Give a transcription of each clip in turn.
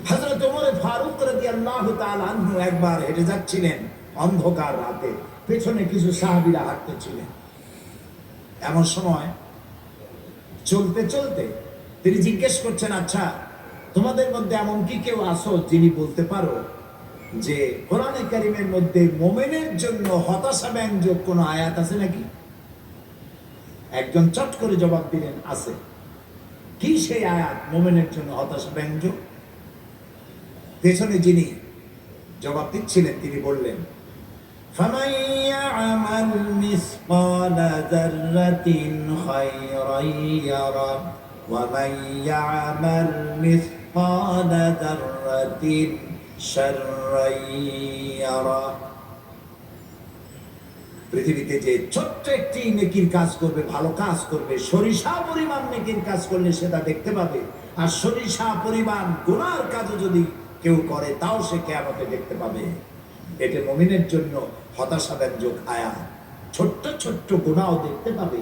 হযরত ওমর ফারুক রাদিয়াল্লাহু তাআলা আনহু একবার হেঁটে যাচ্ছিলেন অন্ধকার রাতে, পেছনে কিছু সাহাবীরা হাঁটতেছিলেন। এমন সময় চলতে চলতে তিনি জিজ্ঞেস করছেন, আচ্ছা তোমাদের মধ্যে এমন কি কেউ আছো যিনি বলতে পারো যে কোরআনে কারীমের মধ্যে মুমিনের জন্য হতাশা ব্যঞ্জক কোনো আয়াত আছে নাকি? একজন চট করে জবাব দিলেন, আছে। কি সেই আয়াত মুমিনের জন্য হতাশা ব্যঞ্জক? পেছনে যিনি জবাব দিচ্ছিলেন তিনি বললেন, فَمَن يَعْمَلْ مِثْقَالَ ذَرَّةٍ خَيْرًا يَرَهُ وَمَن يَعْمَلْ مِثْقَالَ ذَرَّةٍ شَرًّا يَرَهُ। পৃথিবীতে যে ছোট্ট একটি নেকির কাজ করবে, ভালো কাজ করবে, সরিষা পরিমাণ নেকির কাজ করলে সেটা দেখতে পাবে, আর সরিষা পরিমাণ গুনার কাজও যদি কেউ করে তাও সে কিয়ামতে দেখতে পাবে। এটা মুমিনের জন্য হতাশা ব্যঞ্জক আয়াত। ছোট্ট ছোট্ট গুনাহও দেখতে পাবে।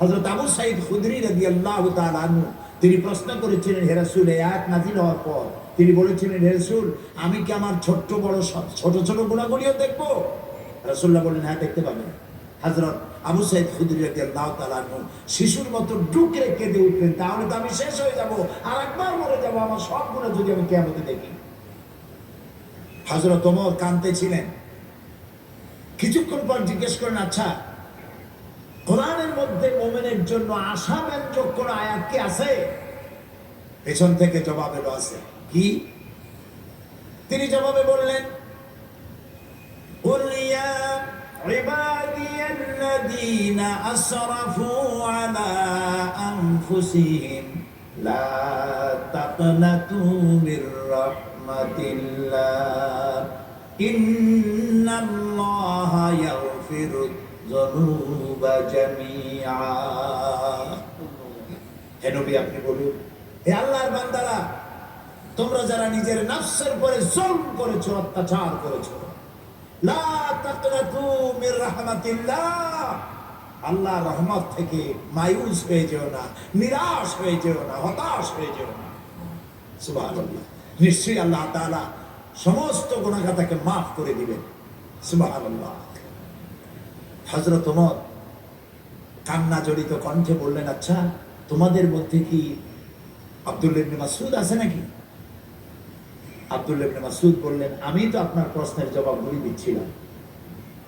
হযরত আবু সাঈদ খুদরি রাদিয়াল্লাহু তাআলা আনহু তিনি প্রশ্ন করেছিলেন, হে রাসূল, এই আয়াত নাযিল হওয়ার পর তিনি বলেছিলেন, হে রাসূল, আমি কি আমার ছোট বড় সব ছোট ছোট গুনাহগুলিও দেখবো? রাসূলুল্লাহ বললেন, হ্যাঁ দেখতে পাবেন। হযরত আবু সাঈদ খুদরি রাদিয়াল্লাহু তাআলা আনহু শিশুর মতো ডুকরে কেঁদে উঠলেন, তাহলে তো আমি শেষ হয়ে যাব, আর একবার মরে যাব, আমার সব গুনাহ যদি আমি কিয়ামতে দেখি। হযরত ওমর কাঁদতেছিলেন। কিছুক্ষণ পর জিজ্ঞেস করেন, আচ্ছা কোরআনের মধ্যে মুমিনের জন্য আশা ব্যঞ্জক কোন আয়াত কি আছে? পেছন থেকে জবাব এলো, আছে। কি? তিনি জবাবে বললেন, قُلْ يَا عِبَادِيَ الَّذِينَ أَسْرَفُوا عَلَى أَنفُسِهِمْ لَا تَقْنَطُوا مِنْ رَحْمَةِ اللَّهِ إِنَّ اللَّهَ يَغْفِرُ الذُّنُوبَ جَمِيعًا। হে নবী, আপনি বলুন, হে আল্লাহর বান্দারা, তোমরা যারা নিজের নফসের উপরে জুলম করেছো, অত্যাচার করেছো, লা তাকনাতু মির রাহমাতিল্লাহ, আল্লাহর রহমত থেকে মায়ুস হয়ে যেও না, নিরাশ হয়ে যেও না, হতাশ হয়ে যেও না। সুবহানাল্লাহ। নিশ্চয়ই আল্লাহ তাআলা সমস্ত গুনাহগাতাকে মাফ করে দিবেন। সুবহানাল্লাহ। হযরত ওমর কান্না জড়িত কণ্ঠে বললেন, আচ্ছা তোমাদের মধ্যে কি আব্দুল্লাহ ইবনে মাসউদ আছে নাকি? আব্দুল্লাহ ইবনে মাসউদ বললেন, আমি তো আপনার প্রশ্নের জবাবগুলি দিচ্ছিলাম।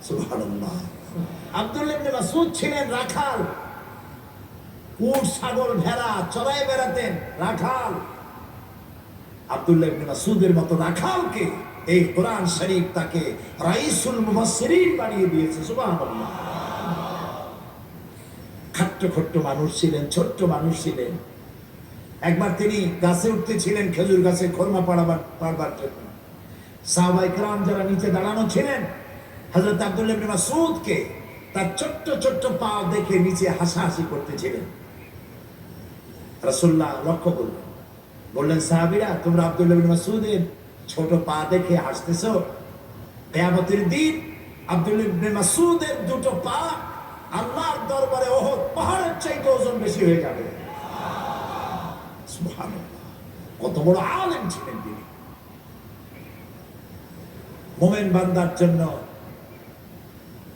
সুবহানাল্লাহ। আব্দুল্লাহ ইবনে মাসউদ ছিলেন রাখাল, উট ছাগল ভেড়া চড়ায় বেড়াতেন, রাখাল। আব্দুল্লাহ ইবনে মাসউদের মতো রাখালকে এই কোরআন শরীফ তাকে রাইসুল মুফাসসিরিন বানিয়ে দিয়েছে। সুবহানাল্লাহ। খাট্ট খট্ট মানুষ ছিলেন, ছোট্ট মানুষ ছিলেন। একবার তিনি গাছে উঠতেছিলেন, খেজুর গাছে খরমা পাড়বার জন্য। সাহাবায়ে কেরাম যারা নিচে দাঁড়ানো ছিলেন, হযরত আব্দুল্লাহ ইবনে মাসউদকে তার ছোট্ট ছোট্ট পা দেখে নিচে হাসাহাসি করতেছিলেন। রাসূলুল্লাহ লক্ষ্য করলেন, বললেন, সাহাবীরা, তোমরা আব্দুল্লাহ ইবনে মাসউদের ছোট পা দেখে হাসতেছো? কিয়ামতের দিন আব্দুল্লাহ ইবনে মাসউদের দুটো পা আল্লাহর দরবারে উহুদ পাহাড়ের চাইতে ওজন বেশি হয়ে যাবে। সুবহানাল্লাহ। কত বড় আলেম ছিলেন তিনি। মুমিন বান্দার জন্য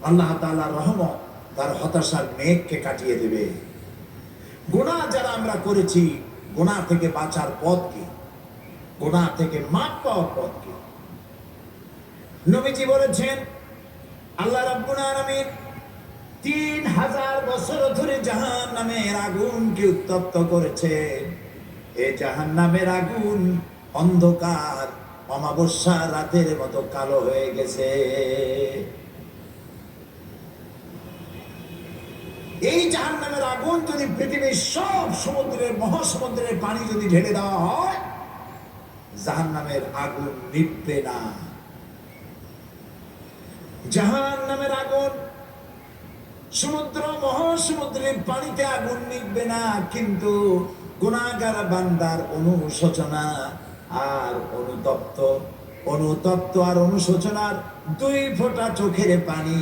আল্লাহ তাআলার রহমত তার হতাশার মেঘকে কাটিয়ে দেবে। গুনাহ যারা আমরা করেছি, গুনাহ থেকে বাঁচার পথ কি? গুনাহ থেকে মাফ পাওয়ার পথ কি? নবীজি বলেছেন, আল্লাহ রাব্বুল আলামিন 3000 বছর ধরে জাহান্নামের আগুনকে উত্তপ্ত করেছে। এই জাহান্নামের আগুন অন্ধকার অমাবস্যা রাতের মতো কালো হয়ে গেছে। এই জাহান্নামের আগুন যদি পৃথিবীর সব সমুদ্রের মহাসমুদ্রের পানি যদি ঢেলে দেওয়া হয়, জাহান্নামের আগুন নিভবে না। জাহান্নামের আগুন সমুদ্র মহাসমুদ্রের পানিতে আগুন নিভবে না, কিন্তু গুনাহগার বান্দার অনুশোচনা আর অনুতপ্ত আর অনুশোচনার 2 ফোঁটা চোখের পানি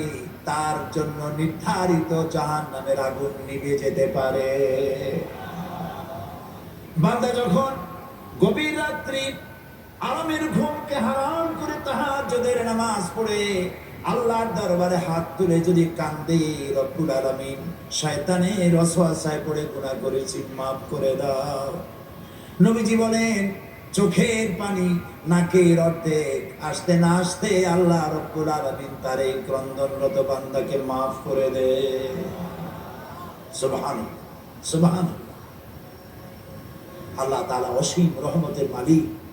তার জন্য নির্ধারিত জাহান্নামের আগুন নিভে যেতে পারে। বান্দা যখন গভীর রাত্রি আরামের ঘুমকে হারাম করে তাহাজ্জুদের নামাজ পড়ে আল্লাহর দরবারে হাত তুলে যদি কান্দে, রব্বুল আলামিন শয়তানের ওয়াসওয়াসায় পড়ে গুনাহ করেছি, মাফ করে দাও। নবীজি বলেন, চোখের পানি নাকের অর্ধেক আসতে না আসতে আল্লাহ রব্বুল আলামিন তার এই ক্রন্দনরত বান্দাকে মাফ করে দে। সুবহানাল্লাহ, সুবহানাল্লাহ। আল্লাহ তাআলা অসীম রহমতের মালিক।